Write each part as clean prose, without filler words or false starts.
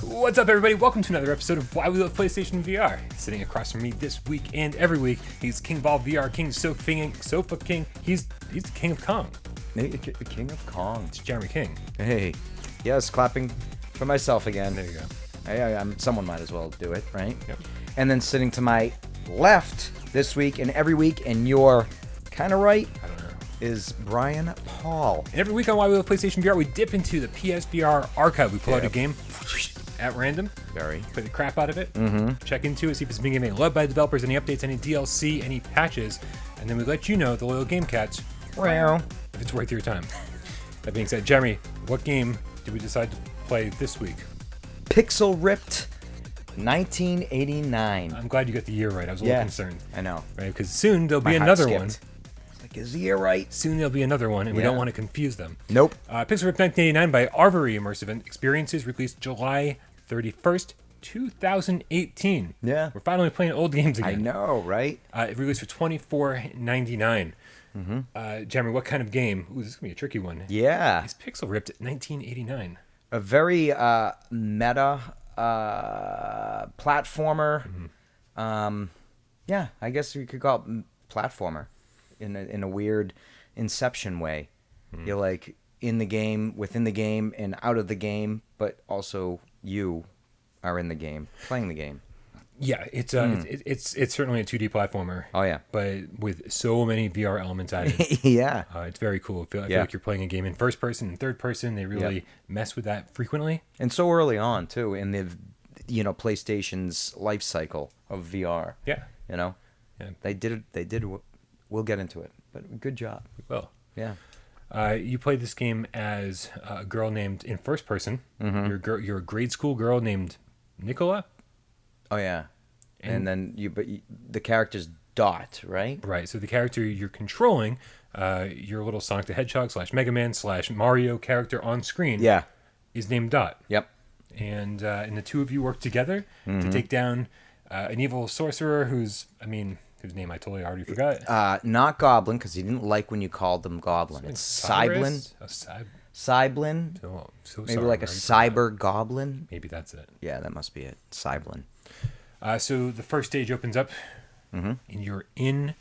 What's up, everybody? Welcome to another episode of Why We Love PlayStation VR. Sitting across from me this week and every week, he's King of all VR, King Sofa King. He's the King of Kong. The King of Kong. It's Jeremy King. Hey, yes, clapping for myself again. There you go. Someone might as well do it, right? Yep. And then sitting to my left this week and every week, and you're kind of right, I don't know. is Brian Paul. And every week on Why We Love PlayStation VR, we dip into the PSVR archive. We pull out a game at random. Very. Play the crap out of it. Mm-hmm. Check into it, see if it's being loved by the developers, any updates, any DLC, any patches, and then we let you know, the loyal game cats, if it's worth your time. That being said, Jeremy, what game did we decide to play this week? Pixel Ripped 1989. I'm glad you got the year right. I was a little concerned. I know. Right, because soon there'll be My heart another skipped. one. It's like, is the year right? Soon there'll be another one, and we don't want to confuse them. Nope. Pixel Ripped 1989 by Arvory Immersive Experiences, released July 31st, 2018. Yeah. We're finally playing old games again. I know, right? It released for $24.99. Jeremy, what kind of game? Ooh, this is going to be a tricky one. Yeah. Is Pixel Ripped 1989? A very meta platformer. Yeah, I guess you could call it platformer in a weird Inception way. You're like in the game, within the game, and out of the game, but also you are in the game, playing the game. Yeah, it's certainly a 2D platformer. Oh yeah, but with so many VR elements added. yeah, It's very cool. I feel like you're playing a game in first person and third person. They really mess with that frequently. And so early on too in the PlayStation's life cycle of VR. Yeah, yeah, they did. We'll get into it, but good job. Well, yeah. You played this game as a girl named in first person. Mm-hmm. You're a grade school girl named Nicola. Oh yeah, and then the character's Dot, right? Right. So the character you're controlling, your little Sonic the Hedgehog / Mega Man / Mario character on screen, is named Dot. Yep. And the two of you work together to take down an evil sorcerer whose name I totally already forgot. Not Goblin, because he didn't like when you called them Goblin. It's Cyblin. Cyblin. Oh, so Maybe sorry, like a cyber goblin. Maybe that's it. Yeah, that must be it. Cyblin. So the first stage opens up, and you're in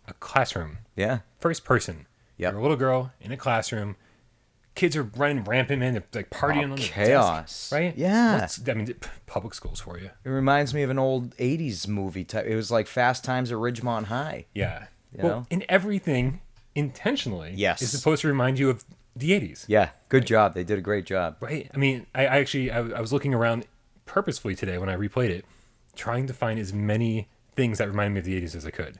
a classroom. Yeah. First person. Yep. You're a little girl in a classroom. Kids are running rampant, man. They're like partying on the chaos, desk, right? Yeah. Public schools for you. It reminds me of an old '80s movie type. It was like Fast Times at Ridgemont High. Yeah. You know? And everything intentionally is supposed to remind you of the '80s. Yeah. Good job. They did a great job. Right. I mean, I was looking around purposefully today when I replayed it, trying to find as many things that remind me of the '80s as I could.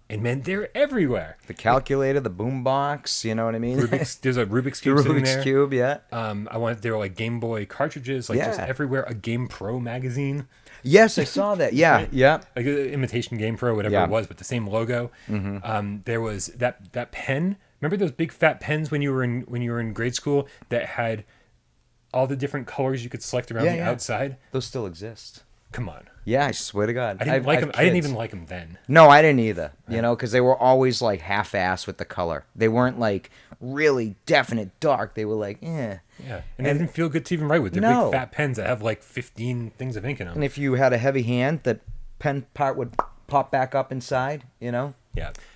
And man, they're everywhere. The calculator, the boombox, you know what I mean? There's a Rubik's Cube sitting there. Rubik's Cube, yeah. There were like Game Boy cartridges, just everywhere. A Game Pro magazine. Yes, I saw that. Yeah, right? yeah. Like imitation Game Pro, whatever it was, but the same logo. There was that pen. Remember those big fat pens when you were in grade school that had all the different colors you could select around the outside? Those still exist. Come on. Yeah, I swear to God. I didn't like them. I didn't even like them then. No, I didn't either. Because they were always like half-assed with the color. They weren't like really definite dark. They were like, eh. Yeah, and they didn't feel good to even write with. They're big fat pens that have like 15 things of ink in them. And if you had a heavy hand, that pen part would pop back up inside. Yeah.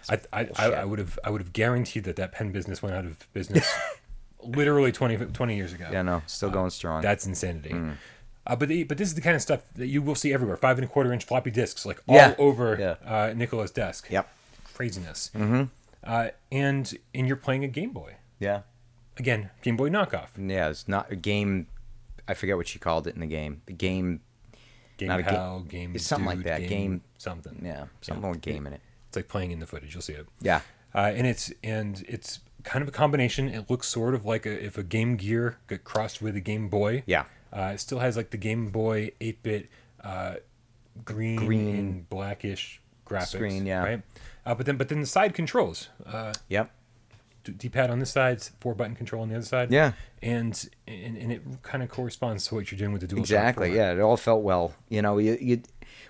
I would have guaranteed that pen business went out of business literally 20 years ago. Yeah, no, still going strong. That's insanity. But this is the kind of stuff that you will see everywhere. 5 1/4-inch floppy disks, like all over Nicola's desk. Yep. Craziness. And you're playing a Game Boy. Yeah. Again, Game Boy knockoff. Yeah, it's not a game. I forget what she called it in the game. The game. Game Pal, Game It's something Dude, like that. Game something. Yeah, something with game in it. It's like playing in the footage. You'll see it. Yeah. And it's kind of a combination. It looks sort of like if a Game Gear got crossed with a Game Boy. Yeah. It still has like the Game Boy 8-bit green and blackish graphics. Screen, yeah. Right. But then the side controls. Yep. D-pad on this side, 4-button control on the other side. Yeah. And it kind of corresponds to what you're doing with the DualShock. Exactly. Yeah, it all felt well. You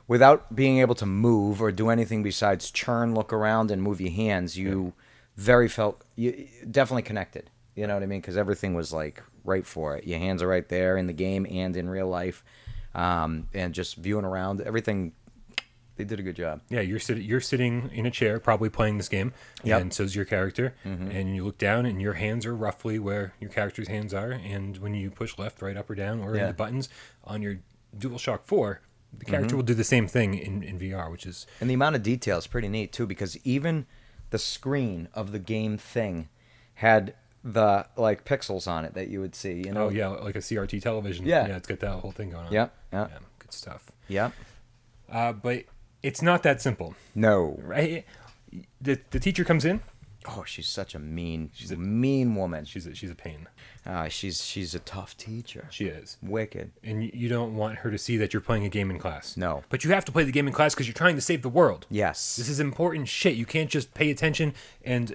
without being able to move or do anything besides churn, look around, and move your hands, you definitely connected. You know what I mean? Because everything was like right for it. Your hands are right there in the game and in real life. and just viewing around everything. They did a good job. Yeah, you're sitting in a chair, probably playing this game, Yep. and so's your character. And you look down, and your hands are roughly where your character's hands are. And when you push left, right, up, or down, or Yeah. the buttons on your DualShock 4, the character will do the same thing in VR, which is And the amount of detail is pretty neat too, because even the screen of the game thing had the like pixels on it that you would see. You know? oh yeah, like a CRT television. Yeah. It's got that whole thing going on. Yep. Yeah, Yep. good stuff. Yep. But it's not that simple, No. right? The teacher comes in. Oh, she's such a mean woman. She's a pain. She's a tough teacher. She is. Wicked. And you don't want her to see that you're playing a game in class. No. But you have to play the game in class because you're trying to save the world. Yes. This is important shit. You can't just pay attention and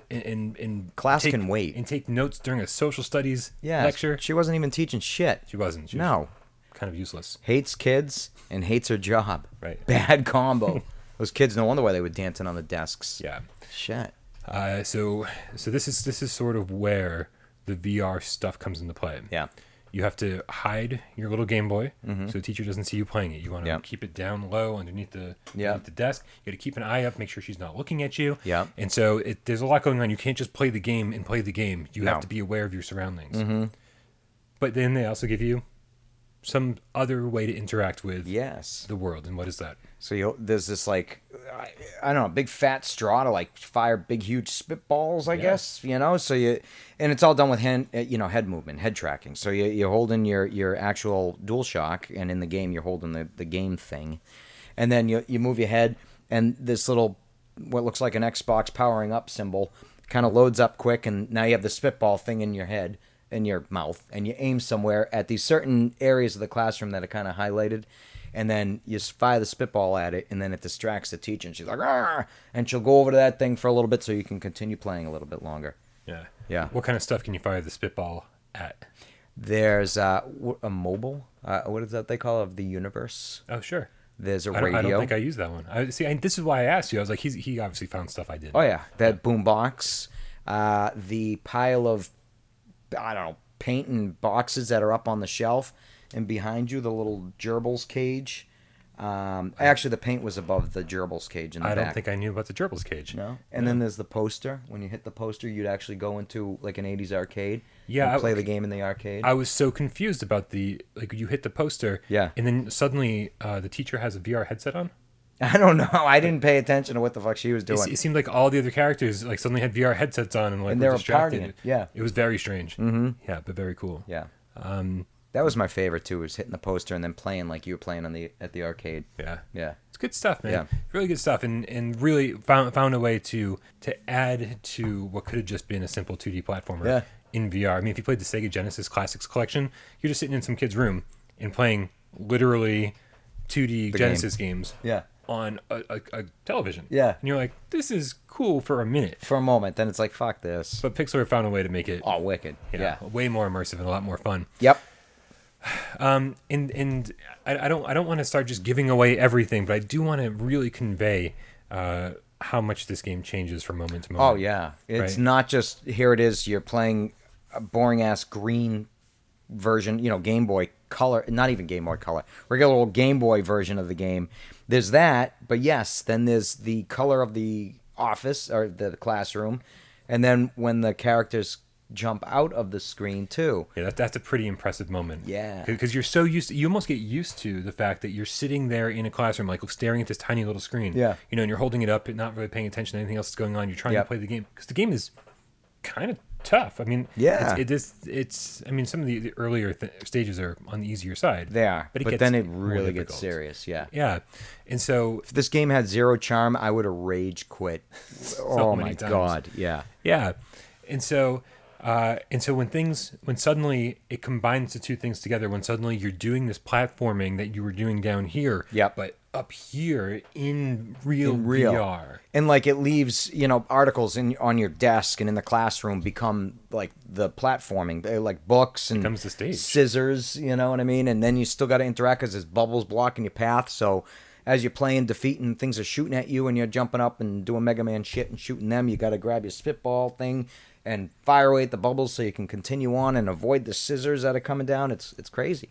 Class take, can wait. and take notes during a social studies Yeah. lecture. She wasn't even teaching shit. She wasn't. She was No. kind of useless. Hates kids and hates her job. Right. Bad combo. Those kids, no wonder why they were dancing on the desks. Yeah. Shit. So this is sort of where the VR stuff comes into play. Yeah. You have to hide your little Game Boy so the teacher doesn't see you playing it. You want to Yeah. keep it down low underneath the Yeah. desk. You got to keep an eye up, make sure she's not looking at you. Yeah. And so there's a lot going on. You can't just play the game and play the game. You No. have to be aware of your surroundings. But then they also give you some other way to interact with Yes. the world. And what is that? So there's this like, I don't know, big fat straw to like fire big huge spitballs, I guess, you know. So and it's all done with head movement, head tracking. So you're holding your actual DualShock, and in the game you're holding the game thing, and then you move your head, and this little what looks like an Xbox powering up symbol kind of loads up quick, and now you have the spitball thing in your head. In your mouth, and you aim somewhere at these certain areas of the classroom that are kind of highlighted, and then you fire the spitball at it, and then it distracts the teacher, and she's like, "Arr!" And she'll go over to that thing for a little bit so you can continue playing a little bit longer. Yeah. Yeah. What kind of stuff can you fire the spitball at? There's a mobile, what is that they call it, of the universe? Oh, sure. There's a I radio. don't think I used that one. This is why I asked you. I was like, he obviously found stuff I didn't. Oh yeah, that boombox, the pile of, I don't know, paint and boxes that are up on the shelf, and behind you the little gerbils cage. Actually, the paint was above the gerbils cage in the back. I don't think I knew about the gerbils cage. No. And then there's the poster. When you hit the poster, you'd actually go into like an 80s arcade. Yeah, and play the game in the arcade. I was so confused about you hit the poster. Yeah. And then suddenly the teacher has a VR headset on. I don't know. I didn't pay attention to what the fuck she was doing. It seemed like all the other characters like suddenly had VR headsets on and And they were were distracted. partying, yeah. It was very strange. Mm-hmm. Yeah, but very cool. Yeah. That was my favorite too, was hitting the poster and then playing like you were playing at the arcade. Yeah. Yeah. It's good stuff, man. Yeah. Really good stuff, and really found a way to add to what could have just been a simple 2D platformer Yeah. in VR. I mean, if you played the Sega Genesis Classics Collection, you're just sitting in some kid's room and playing literally 2D Genesis games. Yeah. On a television. Yeah. And you're like, this is cool for a minute. For a moment, then it's like, fuck this. But Pixar found a way to make it Wicked. Yeah. way more immersive and a lot more fun. Yep. And I don't want to start just giving away everything, but I do want to really convey how much this game changes from moment to moment. Oh, yeah. It's Right. not just, here it is, you're playing a boring-ass green version, Game Boy Color, not even Game Boy Color, regular old Game Boy version of the game. There's that, but yes, then there's the color of the office, or the classroom, and then when the characters jump out of the screen, too. Yeah, that's a pretty impressive moment. Yeah. Because you're so you almost get used to the fact that you're sitting there in a classroom, like staring at this tiny little screen. Yeah. And you're holding it up and not really paying attention to anything else that's going on. You're trying to Yep. play the game. Because the game is kind of tough. I mean, Yeah. it's I mean, some of the earlier stages are on the easier side. They are, But but it then gets it more really gets difficult. serious, yeah. Yeah. And so, If this game had zero charm, I would have rage quit. Oh many my times. God, yeah. yeah. And so when suddenly it combines the two things together, when suddenly you're doing this platforming that you were doing down here, Yep. but up here in real real. VR. And like it leaves, articles on your desk and in the classroom become like the platforming. They're like books and Becomes the stage. scissors, you know what I mean? And then you still got to interact because there's bubbles blocking your path. So as you're playing, defeating, things are shooting at you and you're jumping up and doing Mega Man shit and shooting them. You got to grab your spitball thing. and fire away at the bubbles so you can continue on and avoid the scissors that are coming down. It's crazy.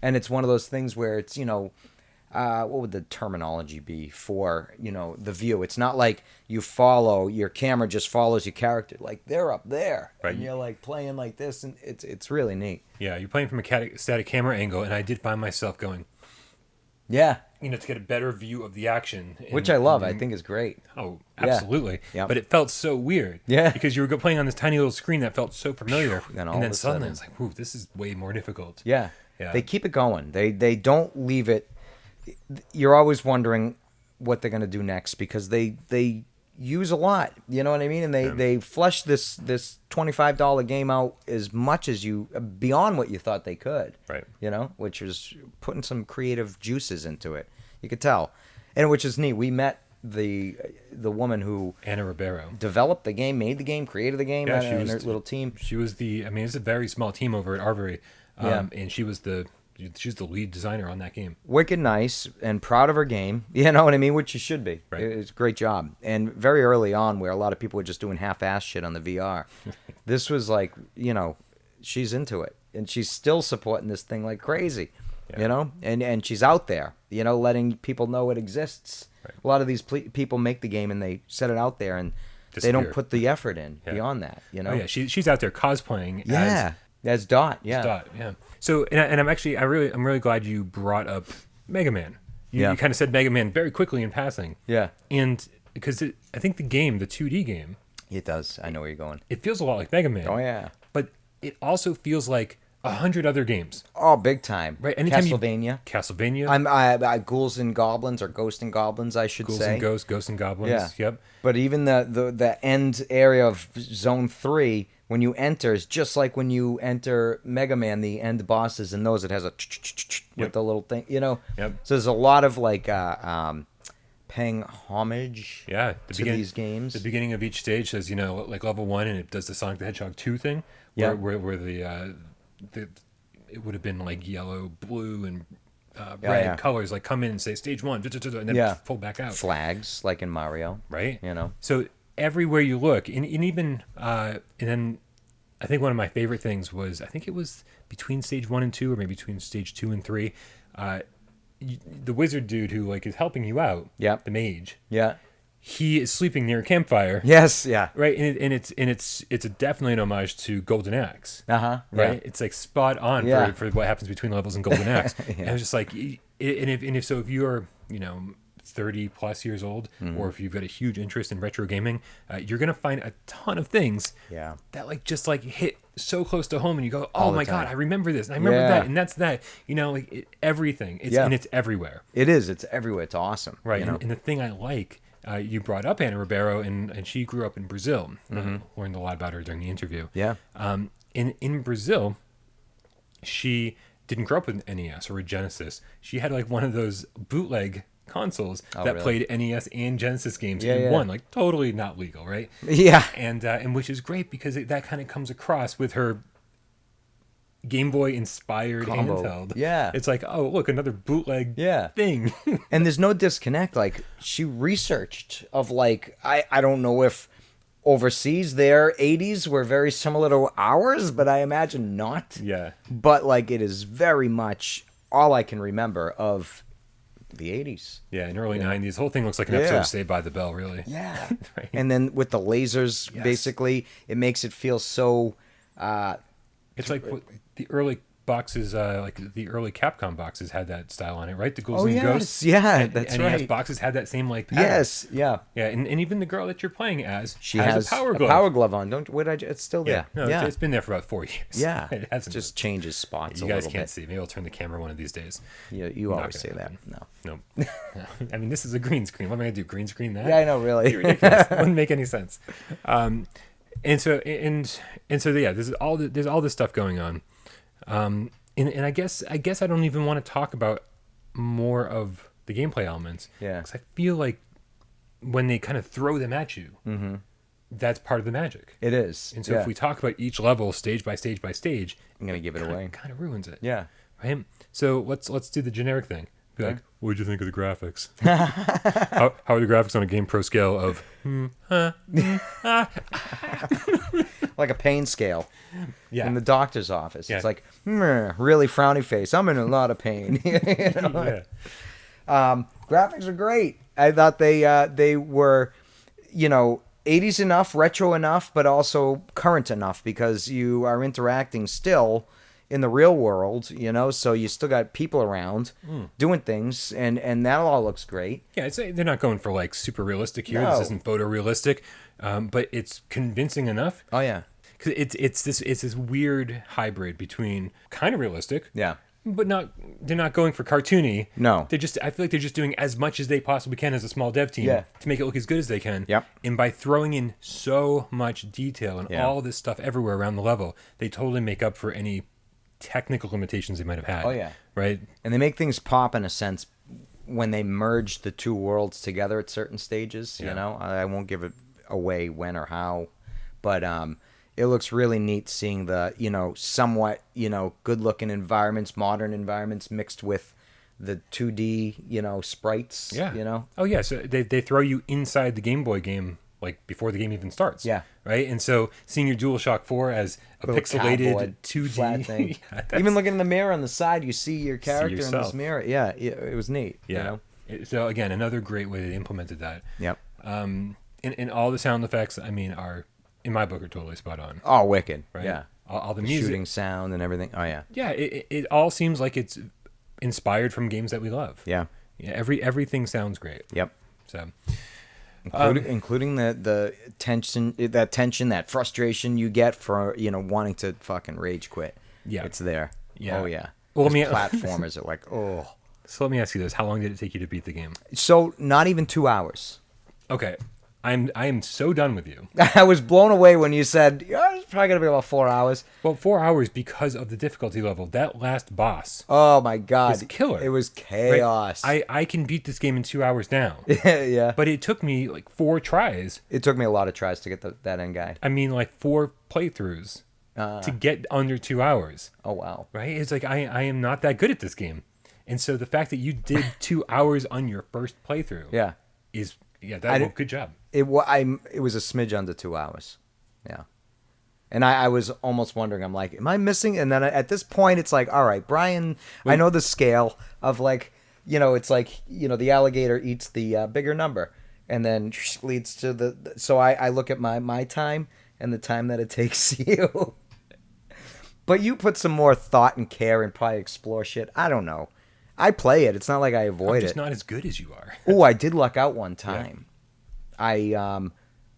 And it's one of those things where it's, what would the terminology be for, the view? It's not like you follow, your camera just follows your character. Like, they're up there. Right. And you're, like, playing like this, and it's really neat. Yeah, you're playing from a static camera angle, and I did find myself going, Yeah. to get a better view of the action. Which I love. I think is great. Oh, absolutely. Yeah. But it felt so weird. Yeah. Because you were playing on this tiny little screen that felt so familiar. Then all and of then a suddenly sudden- it's like, whew, this is way more difficult. Yeah. Yeah. They keep it going. They don't leave it. You're always wondering what they're going to do next because they use a lot. You know what I mean? And they flesh this $25 game out as much as beyond what you thought they could. Right. Which was putting some creative juices into it. You could tell. And which is neat. We met the woman who Anna Ribeiro developed the game, made the game, created the game, Yeah, and her little team. She was it's a very small team over at Arvery. And she's the lead designer on that game. Wicked nice and proud of her game. You know what I mean? Which she should be. Right. It's a great job. And very early on, where a lot of people were just doing half-ass shit on the VR, this was like, she's into it. And she's still supporting this thing like crazy, And she's out there, letting people know it exists. Right. A lot of these people make the game and they set it out there and they don't put the effort in beyond that, Oh, yeah. She's out there cosplaying as Dot, yeah. Dot, yeah. So, and I'm really glad you brought up Mega Man. You kind of said Mega Man very quickly in passing. Yeah. And because I think the 2D game, It does. I know where you're going. it feels a lot like Mega Man. Oh, yeah. But it also feels like 100 other games. Oh, big time. Right. Anytime Castlevania. Castlevania. I Ghouls and Goblins, or Ghosts and Goblins, I should Ghouls say. and Ghosts and Goblins. Yeah. Yep. But even the end area of Zone 3, when you enter, is just like when you enter Mega Man, the end bosses in those, it has a with the little thing, Yep. So there's a lot of paying homage to these games. The beginning of each stage says, like level 1, and it does the Sonic the Hedgehog 2 thing. Yeah. Where the it would have been like yellow, blue, and red colors like come in and say stage 1, and then pull back out. Flags like in Mario, right? So everywhere you look, and even and then I think one of my favorite things was, I think it was between stage 1 and 2, or maybe between stage 2 and 3. The wizard dude who is helping you out, the mage. Yeah. He is sleeping near a campfire. Yes, yeah. Right, and it's definitely an homage to Golden Axe. Uh-huh. Right, Yeah. it's like spot on for what happens between levels in Golden Axe. And I was just like, if you're 30 plus years old, or if you've got a huge interest in retro gaming, you're gonna find a ton of things that just hit so close to home, and you go, oh my god, I remember this, and I remember that, and that's that. Everything. And it's everywhere. It is. It's everywhere. It's awesome. Right, and the thing I like. You brought up Anna Ribeiro, and she grew up in Brazil. Learned a lot about her during the interview. Yeah. In Brazil, she didn't grow up with an NES or a Genesis. She had one of those bootleg consoles that played NES and Genesis games in one, totally not legal, right? Yeah. And which is great because that kind of comes across with her Game Boy inspired handheld. Yeah. It's like, oh, look, another bootleg thing. And there's no disconnect. She researched of I don't know if overseas their 80s were very similar to ours, but I imagine not. Yeah. But it is very much all I can remember of the 80s. Yeah, in early 90s. The whole thing looks like an episode of Saved by the Bell, really. Yeah. Right. And then with the lasers, basically, it makes it feel so... it's like the early boxes, the early Capcom boxes had that style on it, right? The Ghouls and Ghosts. Yeah, that's right. NES boxes had that same pattern. Yes, yeah. Yeah, and even the girl that you're playing as, she has a power glove. Power glove on. It's still there. Yeah, no, it's been there for about 4 years. Yeah, it hasn't. Just changes spots. You guys can't see. Maybe I'll turn the camera one of these days. Yeah, you always say that. No. I mean, this is a green screen. What am I gonna do? Green screen that? Yeah, I know. Really, it's ridiculous. It wouldn't make any sense. And so yeah, there's all this stuff going on. And I guess I don't even want to talk about more of the gameplay elements. Yeah. Because I feel like when they kind of throw them at you, that's part of the magic. It is. And so if we talk about each level stage by stage by stage, I'm gonna give it away. Kind of ruins it. Yeah. Right. So let's do the generic thing. Be like, what'd you think of the graphics? how are the graphics on a Game Pro scale of Like a pain scale. Yeah. In the doctor's office. Yeah. It's like, really frowny face. I'm in a lot of pain. You know? Yeah. Graphics are great. I thought they were, 80s enough, retro enough, but also current enough because you are interacting still in the real world, so you still got people around doing things, and that all looks great. Yeah, they're not going for like super realistic here. No. This isn't photorealistic, but it's convincing enough. Oh yeah, Because it's this weird hybrid between kind of realistic, yeah. but they're not going for cartoony. No. I feel like they're just doing as much as they possibly can as a small dev team Yeah. to make it look as good as they can. Yep. And by throwing in so much detail and Yeah. all this stuff everywhere around the level, they totally make up for any technical limitations they might have had. Oh, yeah. Right? And they make things pop in a sense when they merge the two worlds together at certain stages. Yeah. I won't give it away when or how, but it looks really neat seeing the somewhat good looking environments, modern environments mixed with the 2D sprites. Yeah. Oh yeah. So they throw you inside the Game Boy game like before the game even starts. Yeah. Right. And so seeing your DualShock 4 as a Little pixelated cardboard 2D flat thing. Yeah, that's- Even looking in the mirror on the side, you see your character in yourself. this mirror. Yeah, it was neat. Yeah. So again, another great way they implemented that. Yep. And all the sound effects, I mean, are in my book are totally spot on. Oh, wicked. Right. Yeah. All the The music. shooting sound and everything. Oh yeah. Yeah. It all seems like it's inspired from games that we love. Yeah. Yeah. Everything sounds great. Yep. So. Including the tension, that frustration you get for wanting to fucking rage quit. Yeah. It's there. Yeah. Oh yeah. Well, Those platformers are like, oh. So let me ask you this: how long did it take you to beat the game? So not even 2 hours. Okay, I am so done with you. I was blown away when you said it's probably gonna be about 4 hours. Well, 4 hours because of the difficulty level. That last boss, Oh my god, It's killer. It was right? chaos. I can beat this game in 2 hours now, yeah. but it took me like 4 tries. It took me a lot of tries to get that end guide. I mean, like 4 playthroughs to get under 2 hours. Oh wow. Right? It's like I am not that good at this game, and so the fact that you did 2 hours on your first playthrough, Yeah. is good job. It was a smidge under 2 hours. Yeah. And I was almost wondering, I'm like, am I missing? And then at this point, it's like, all right, Brian, I know the scale of like, it's like, the alligator eats the bigger number and then leads to so I look at my time and the time that it takes you. But you put some more thought and care and probably explore shit. I don't know. I play it. It's not like I avoid I'm just it. not as good as you are. Oh, I did luck out one time. I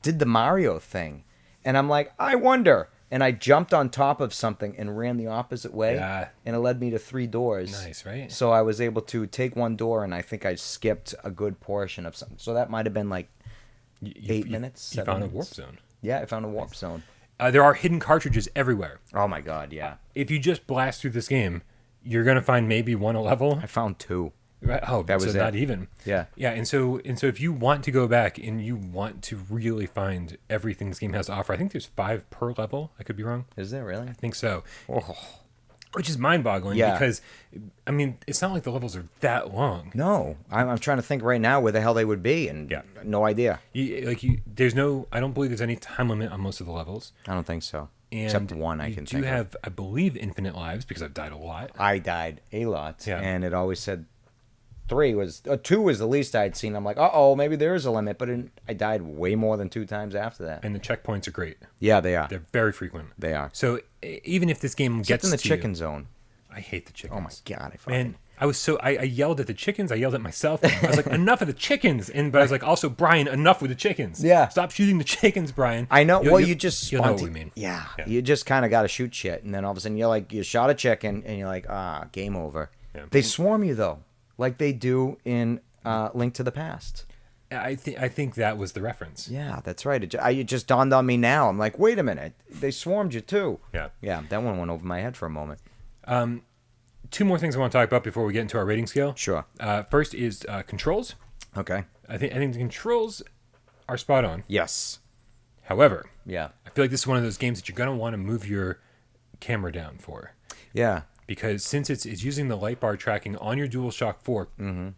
did the Mario thing, and I'm like, I wonder. And I jumped on top of something and ran the opposite way, Yeah. and it led me to 3 doors. Nice, right? So I was able to take one door, and I think I skipped a good portion of something. So that might have been like 8 minutes. You 7 found a minutes. warp zone. Yeah, I found a warp zone. There are hidden cartridges everywhere. Oh my god, yeah. If you just blast through this game, you're gonna find maybe one a level. I found 2. Right? Oh, That was so it. not even. Yeah. Yeah, and so if you want to go back and you want to really find everything this game has to offer, I think there's 5 per level. I could be wrong. Is there really? I think so. Oh. Which is mind-boggling Yeah. because, I mean, it's not like the levels are that long. No, I'm trying to think right now where the hell they would be, and Yeah. no idea. There's no. I don't believe there's any time limit on most of the levels. I don't think so. And Except one I you can do think of. have, I believe, infinite lives because I've died a lot. I died a lot, Yeah. and it always said 2 was the least I'd seen. I'm like, oh, maybe there is a limit, but I died way more than 2 times after that. And the checkpoints are great. Yeah, they are. They're very frequent. They are. So even if this game Except gets in the to chicken you, zone. I hate the chickens. Oh my god, I fucking. Man, I yelled at the chickens. I yelled at myself. I was like, enough of the chickens. But I was like, also, Brian, enough with the chickens. Yeah. Stop shooting the chickens, Brian. I know. You'll You just you'll know what we mean. Yeah, Yeah. you just kind of got to shoot shit, and then all of a sudden you shot a chicken, and you're like, game over. Yeah. They swarm you though, like they do in Link to the Past. I think that was the reference. Yeah, that's right. It just dawned on me now. I'm like, wait a minute, they swarmed you too. Yeah. Yeah, that one went over my head for a moment. 2 more things I want to talk about before we get into our rating scale. Sure. First is controls. Okay. I think the controls are spot on. Yes. However, Yeah. I feel like this is one of those games that you're gonna want to move your camera down for. Yeah. because since it's using the light bar tracking on your DualShock 4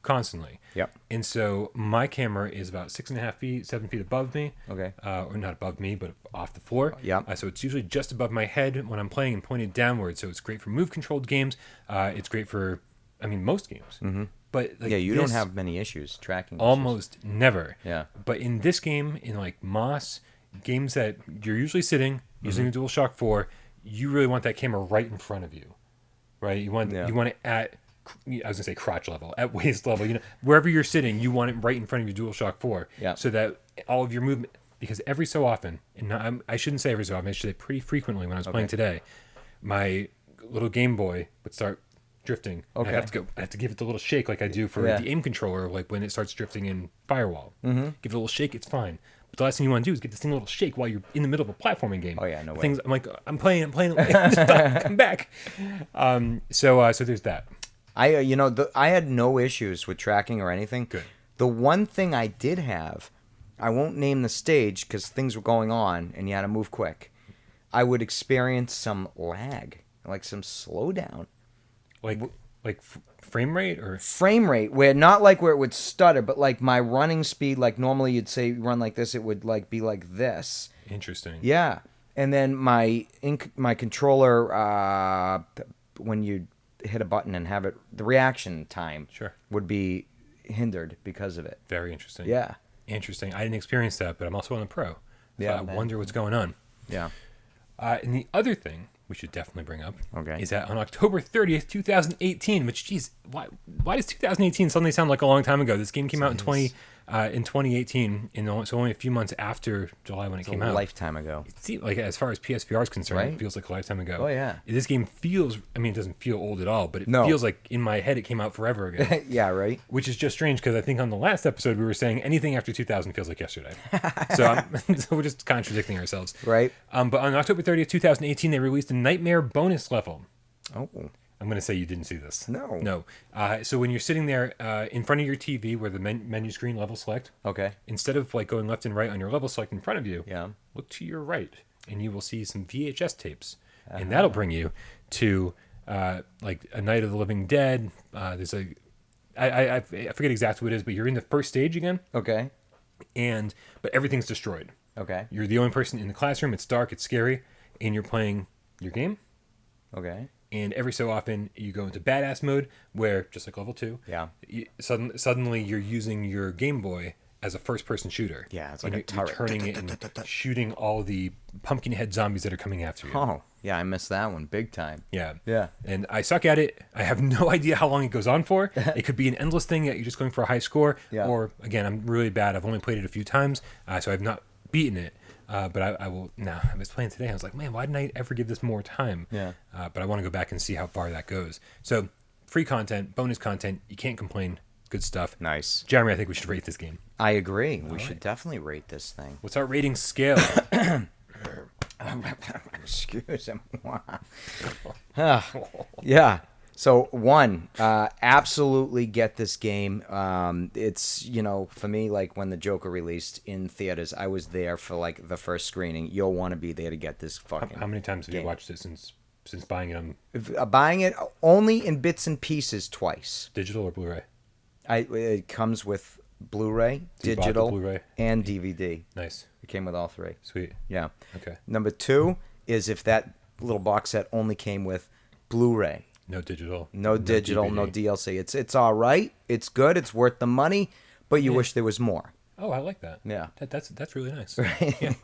constantly. Yep. And so my camera is about 6.5 feet, 7 feet above me. Okay. Or not above me, but off the floor. Yep. So it's usually just above my head when I'm playing and pointed downward. So it's great for move-controlled games. It's great for, most games. Mm-hmm. But like, you don't have many issues tracking. Almost never. Yeah. But in this game, in like Moss, games that you're usually sitting, using a DualShock 4, you really want that camera right in front of you. Right? You want it at, I was going to say crotch level, at waist level. Wherever you're sitting, you want it right in front of your DualShock 4. Yeah. So that all of your movement, because every so often, and I shouldn't say every so often, I should say pretty frequently when I was playing today, my little Game Boy would start drifting. Okay. I have to give it the little shake like I do for the aim controller, like when it starts drifting in Firewall. Mm-hmm. Give it a little shake, it's fine. But the last thing you want to do is give this thing a little shake while you're in the middle of a platforming game. Oh yeah, no way. Things I'm like, I'm playing. Stop, come back. So there's that. I had no issues with tracking or anything. Good. The one thing I did have, I won't name the stage because things were going on and you had to move quick. I would experience some lag, like some slowdown. Like frame rate or frame rate, where not like where it would stutter, but like my running speed, like normally you'd say run like this, it would like be like this. Interesting. Yeah. And then my controller, when you hit a button and have it, the reaction time would be hindered because of it. Very interesting. Yeah. Interesting. I didn't experience that, but I'm also on the Pro. So yeah. I wonder what's going on. Yeah. And the other thing we should definitely bring up is that on October 30th, 2018, which, geez, why does 2018 suddenly sound like a long time ago? This game came out in 2018, so only a few months after July when it came out. A lifetime ago. It seems like, as far as PSVR is concerned, it feels like a lifetime ago. Oh, yeah. This game feels, it doesn't feel old at all, but it feels like in my head it came out forever ago. Yeah, right? Which is just strange because I think on the last episode we were saying anything after 2000 feels like yesterday. So we're just contradicting ourselves. Right. But on October 30th, 2018, they released a Nightmare bonus level. Oh. I'm going to say you didn't see this. No. So when you're sitting there in front of your TV where the menu screen level select, instead of like going left and right on your level select in front of you, look to your right and you will see some VHS tapes. And that'll bring you to like A Night of the Living Dead. There's I forget exactly what it is, but you're in the first stage again. Okay. But everything's destroyed. Okay. You're the only person in the classroom. It's dark. It's scary. And you're playing your game. Okay. And every so often you go into badass mode where, just like level 2, suddenly you're using your Game Boy as a first-person shooter. Yeah, it's like and a turret. You're turning it and shooting all the pumpkin head zombies that are coming after you. Oh, yeah, I missed that one big time. Yeah. Yeah. And I suck at it. I have no idea how long it goes on for. It could be an endless thing that you're just going for a high score. Yeah. Or, again, I'm really bad. I've only played it a few times, so I've not beaten it. But I will now. I was playing today. I was like, man, why didn't I ever give this more time? Yeah. But I want to go back and see how far that goes. So, free content, bonus content. You can't complain. Good stuff. Nice. Jeremy, I think we should rate this game. I agree. We should definitely rate this thing. What's our rating scale? Excuse me. Yeah. So 1, absolutely get this game. It's, for me, like when the Joker released in theaters, I was there for like the first screening. You'll want to be there to get this fucking How many times have you watched it since buying it on buying it only in bits and pieces twice. Digital or Blu-ray? It comes with Blu-ray, digital, Blu-ray? And DVD. Nice. It came with all 3. Sweet. Yeah. Okay. Number 2 is if that little box set only came with Blu-ray. No digital. No digital, DVD. no DLC. It's all right. It's good. It's worth the money, but you wish there was more. Oh, I like that. Yeah. That's really nice. Right. Yeah.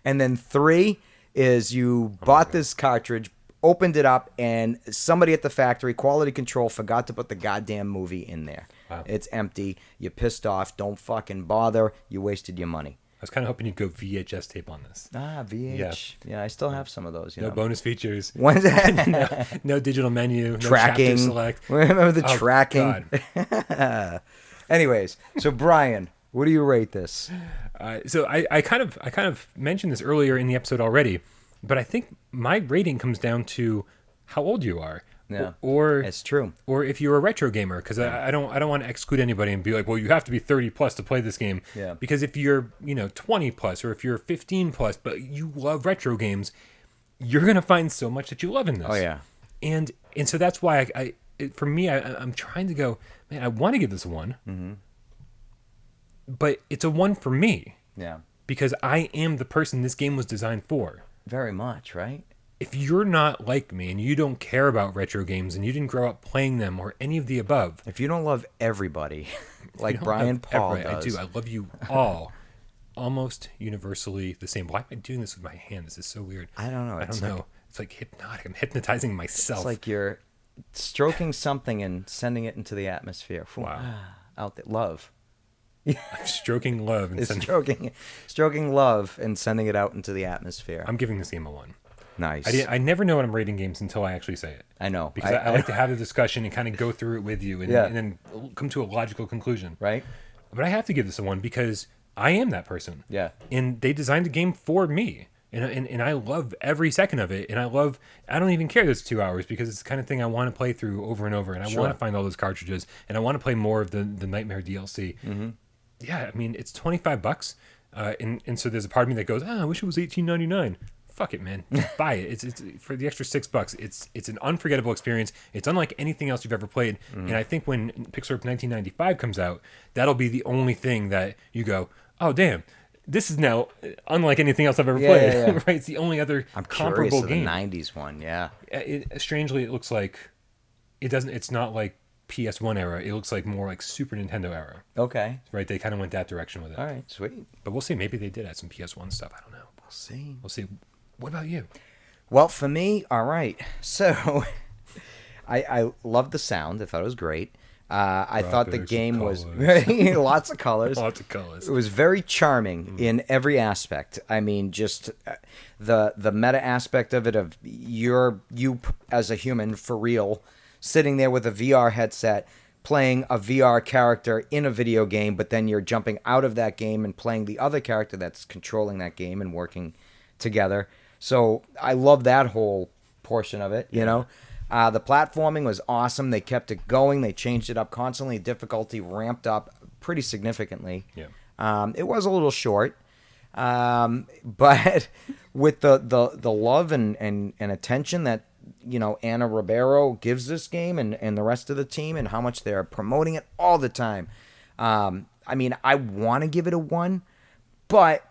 And then 3 is you bought this cartridge, opened it up, and somebody at the factory, quality control, forgot to put the goddamn movie in there. Wow. It's empty. You're pissed off. Don't fucking bother. You wasted your money. I was kind of hoping you'd go VHS tape on this. VH. Yeah, I still have some of those. No bonus features. When's that? no digital menu. No tracking. chapter select. Remember the tracking? God. Anyways, so Brian, what do you rate this? So I kind of mentioned this earlier in the episode already, but I think my rating comes down to how old you are. Yeah, or it's true. Or if you're a retro gamer, because I don't want to exclude anybody and be like, well, you have to be 30 plus to play this game. Yeah. Because if you're 20 plus or if you're 15 plus, but you love retro games, you're gonna find so much that you love in this. Oh yeah. And so that's why for me, I'm trying to go, man, I want to give this a 1, but it's a 1 for me. Yeah. Because I am the person this game was designed for. Very much, right? If you're not like me and you don't care about retro games and you didn't grow up playing them or any of the above. If you don't love everybody, like Brian Paul does. I do. I love you all. Almost universally the same. Why am I doing this with my hand? This is so weird. I don't know. I don't know. It's like hypnotic. I'm hypnotizing myself. It's like you're stroking something and sending it into the atmosphere. Wow. Out there. Love. I'm stroking love. And stroking love and sending it out into the atmosphere. I'm giving this game a 1. Nice. I never know when I'm rating games until I actually say it. I know. Because I like to have a discussion and kind of go through it with you and then come to a logical conclusion. Right. But I have to give this a 1 because I am that person. Yeah. And they designed the game for me. And I love every second of it. And I don't even care that it's 2 hours because it's the kind of thing I want to play through over and over. And I want to find all those cartridges. And I want to play more of the Nightmare DLC. Mm-hmm. Yeah, I mean, it's $25. And so there's a part of me that goes, I wish it was $18.99. Fuck it, man. Just buy it. It's for the extra $6. It's an unforgettable experience. It's unlike anything else you've ever played. Mm-hmm. And I think when Pixel Ripped 1995 comes out, that'll be the only thing that you go, oh damn, this is now unlike anything else I've ever played. Yeah. Right? It's the only other comparable game. I'm curious of the 90s one. Yeah. Strangely, it looks like it's not like PS1 era. It looks like more like Super Nintendo era. Okay. Right? They kind of went that direction with it. All right. Sweet. But we'll see. Maybe they did add some PS1 stuff. I don't know. We'll see. What about you? Well, for me, all right. So, I loved the sound. I thought it was great. I thought the game was lots of colors. Lots of colors. It was very charming in every aspect. I mean, just the meta aspect of it, of you as a human for real, sitting there with a VR headset, playing a VR character in a video game, but then you're jumping out of that game and playing the other character that's controlling that game and working together. So I love that whole portion of it, you know. The platforming was awesome. They kept it going. They changed it up constantly. Difficulty ramped up pretty significantly. Yeah. It was a little short, but with the love and attention that, you know, Anna Ribeiro gives this game and the rest of the team, and how much they're promoting it all the time. I mean, I want to give it a 1, but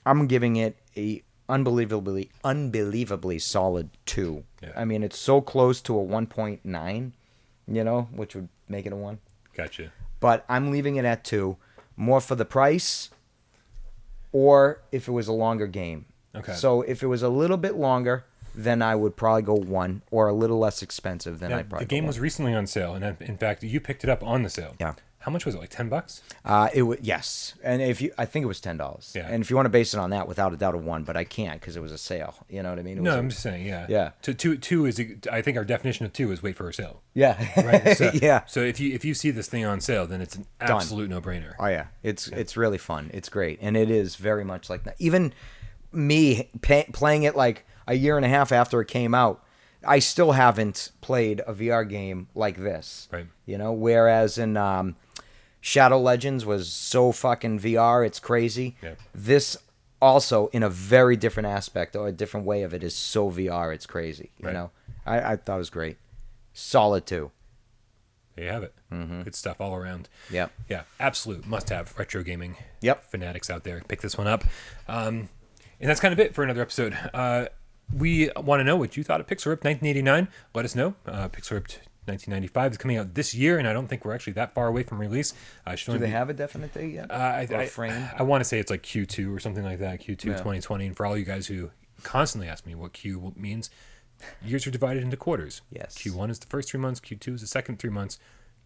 I'm giving it a unbelievably solid 2. Yeah. I mean, it's so close to a 1.9, you know, which would make it a 1. Gotcha. But I'm leaving it at 2, more for the price, or if it was a longer game. Okay. So if it was a little bit longer, then I would probably go 1, or a little less expensive than I'd probably go 1. The game was recently on sale, and in fact, you picked it up on the sale. Yeah. How much was it? Like $10? It was, yes, and I think it was $10. Yeah. And if you want to base it on that, without a doubt, a 1, but I can't because it was a sale. You know what I mean? I'm just saying, yeah. Yeah. Two is, I think our definition of 2 is wait for a sale. Yeah. Right. So, yeah. So if you see this thing on sale, then it's an absolute no-brainer. Oh yeah, it's really fun. It's great, and it is very much like that. Even me playing it like a year and a half after it came out, I still haven't played a VR game like this. Right. You know, whereas in Shadow Legends was so fucking VR, it's crazy. Yeah. This also, in a very different aspect or a different way of it, is so VR, it's crazy. You know, I thought it was great. Solid 2. There you have it. Mm-hmm. Good stuff all around. Yep. Yeah, absolute must-have retro gaming. Yep. Fanatics out there, pick this one up. And that's kind of it for another episode. We want to know what you thought of Pixel Ripped 1989. Let us know. Pixel Ripped 1995 is coming out this year, and I don't think we're actually that far away from release. Do they have a definite date yet? I want to say it's like Q2 or something like that, Q2 2020. And for all you guys who constantly ask me what Q means, years are divided into quarters. Yes. Q1 is the first 3 months, Q2 is the second 3 months.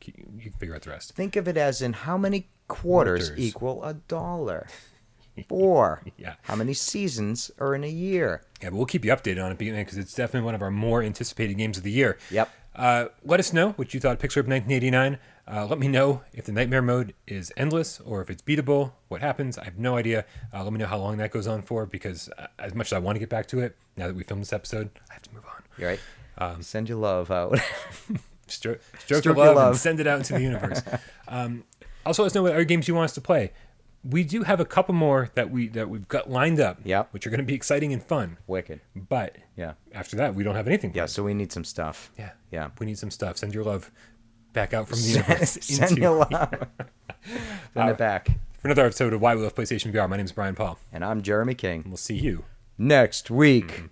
You can figure out the rest. Think of it as in how many quarters equal $1. 4. Yeah. How many seasons are in a year? Yeah, but we'll keep you updated on it because it's definitely one of our more anticipated games of the year. Yep. Let us know what you thought of Pixel Ripped 1989. Let me know if the nightmare mode is endless or if it's beatable. What happens? I have no idea. Let me know how long that goes on for, because as much as I want to get back to it, now that we filmed this episode, I have to move on. You're right. Send your love out. Stroke your love and send it out into the universe. Also, let us know what other games you want us to play. we do have a couple more that we've got lined up. Yep. Which are going to be exciting and fun. Wicked. But Yeah. after that, we don't have anything. Yeah. So we need some stuff. Yeah. Yeah. We need some stuff. Send your love back out from the universe. Send your love. Send it back. For another episode of Why We Love PlayStation VR, my name is Brian Paul. And I'm Jeremy King. And we'll see you next week.